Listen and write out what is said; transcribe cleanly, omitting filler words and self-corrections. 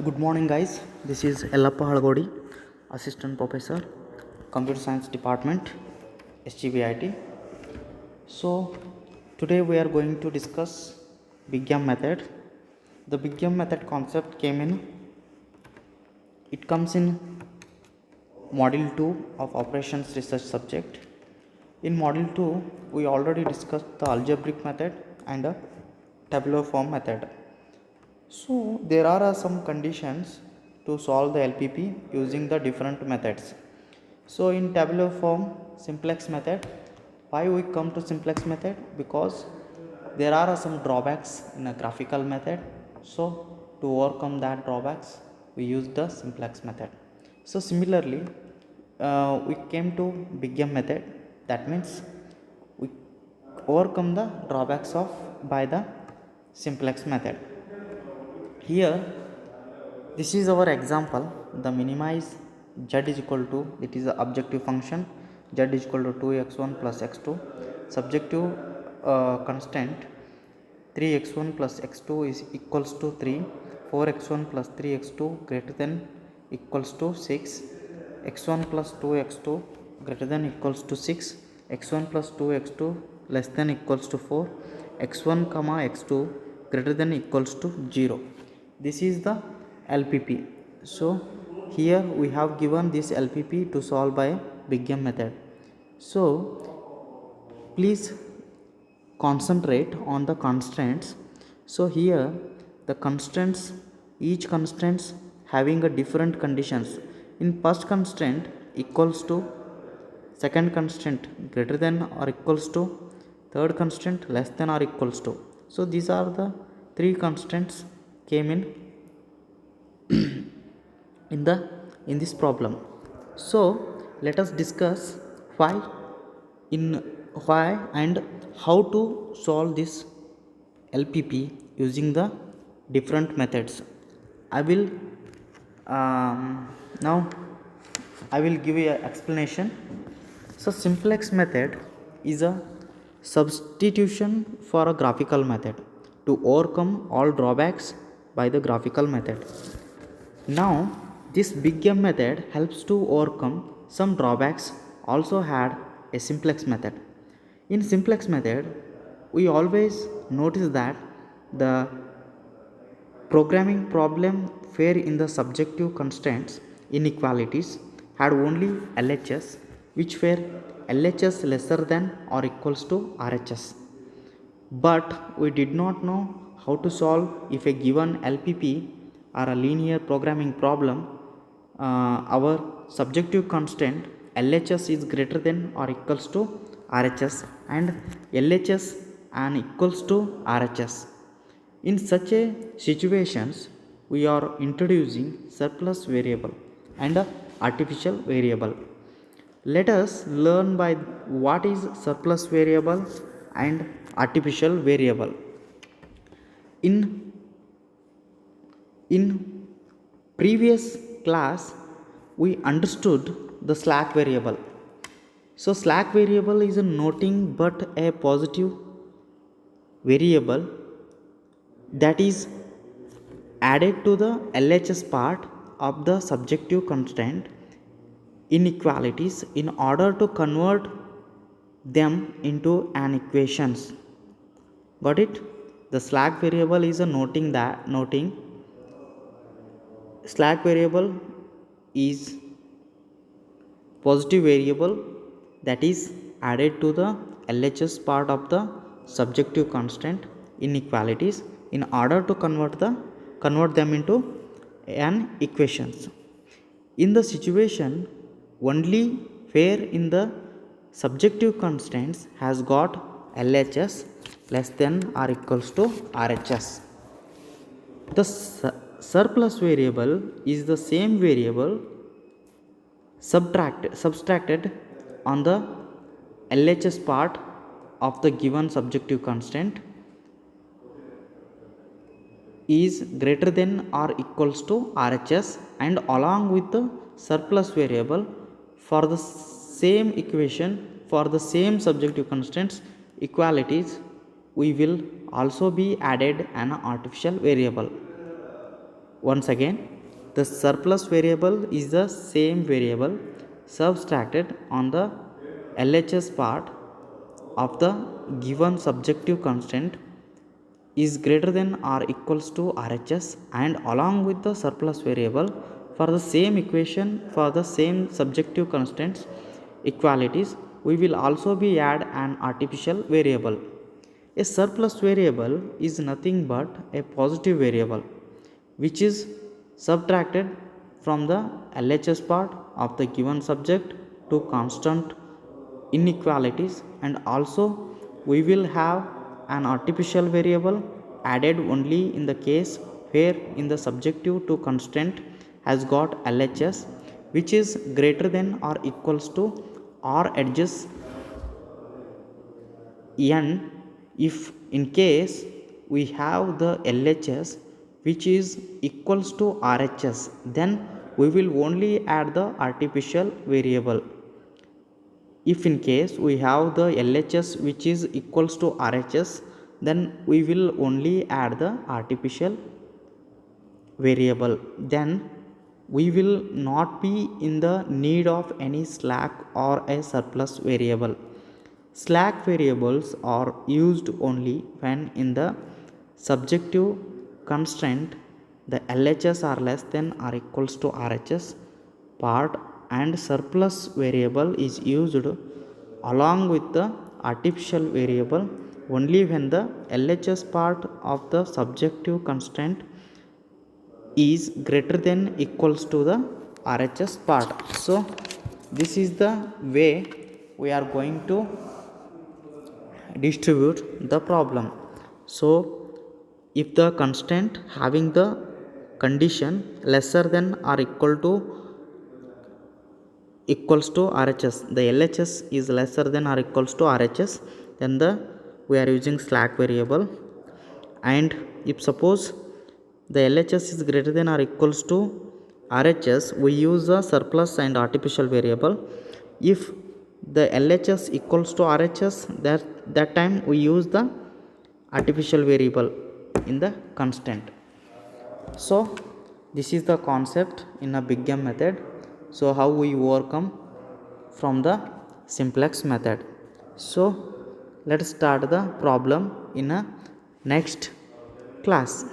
Good morning, guys. This is Ellappa Halgodi, Assistant Professor, Computer Science Department, SGBIT. So, today we are going to discuss Big M method. The Big M method concept it comes in Module 2 of Operations Research subject. In Module 2, we already discussed the algebraic method and a tabular form method. So there are some conditions to solve the LPP using the different methods. So in tabular form, simplex method. Why we come to simplex method? Because there are some drawbacks in a graphical method. So to overcome that drawbacks, we use the simplex method. So similarly, we came to big M method. That means we overcome the drawbacks of by the simplex method. Here, this is our example. The minimize z is equal to, it is the objective function, z is equal to 2x1 plus x2. Subjective constant 3x1 plus x2 is equals to 3. 4x1 plus 3x2 greater than equals to 6. x1 plus 2x2 greater than equals to 6. x1 plus 2x2 less than equals to 4. x1 comma x2 greater than equals to 0. This is the LPP. So here we have given this LPP to solve by Big M method. So please concentrate on the constraints. So here the constraints, each constraints having a different conditions. In first constraint equals to, second constraint greater than or equals to, third constraint less than or equals to. So these are the three constraints came in this problem. So let us discuss why in why and how to solve this LPP using the different methods. I will now I will give you an explanation. So simplex method is a substitution for a graphical method to overcome all drawbacks by the graphical method. Now this Big M method helps to overcome some drawbacks also had a simplex method. In simplex method, we always notice that the programming problem where in the subjective constraints inequalities had only LHS, which were LHS lesser than or equals to RHS. But we did not know how to solve if a given LPP or a linear programming problem, our subjective constraint LHS is greater than or equals to RHS and LHS and equals to RHS. In such a situations, we are introducing surplus variable and a artificial variable. Let us learn by what is surplus variable and artificial variable. In previous class, we understood the slack variable. So slack variable is a nothing but a positive variable that is added to the LHS part of the subjective constraint inequalities in order to convert them into an equations. Got it? The slack variable is a noting slack variable is positive variable that is added to the LHS part of the subjective constant inequalities in order to convert them into an equations. In the situation only where in the subjective constraints has got LHS less than or equals to RHS. The surplus variable is the same variable subtracted on the LHS part of the given subjective constant is greater than or equals to RHS, and along with the surplus variable for the same equation for the same subjective constraints equalities, we will also be added an artificial variable. Once again, the surplus variable is the same variable subtracted on the LHS part of the given subjective constant is greater than or equals to RHS, and along with the surplus variable for the same equation for the same subjective constants equalities, we will also be add an artificial variable. A surplus variable is nothing but a positive variable which is subtracted from the LHS part of the given subject to constant inequalities, and also we will have an artificial variable added only in the case where in the subjective to constant has got LHS which is greater than or equals to R edges n. If in case we have the LHS which is equals to RHS, then we will only add the artificial variable. If in case we have the LHS which is equals to RHS, then we will only add the artificial variable. Then we will not be in the need of any slack or a surplus variable. Slack variables are used only when in the subjective constraint the LHS are less than or equals to RHS part, and surplus variable is used along with the artificial variable only when the LHS part of the subjective constraint is greater than equals to the RHS part. So this is the way we are going to distribute the problem. So if the constant having the condition lesser than or equals to RHS, the LHS is lesser than or equals to RHS, then we are using slack variable. And if suppose the LHS is greater than or equals to RHS, we use the surplus and artificial variable. If the LHS equals to RHS, that time we use the artificial variable in the constant. So this is the concept in a Big M method. So how we overcome from the simplex method. So let's start the problem in a next class.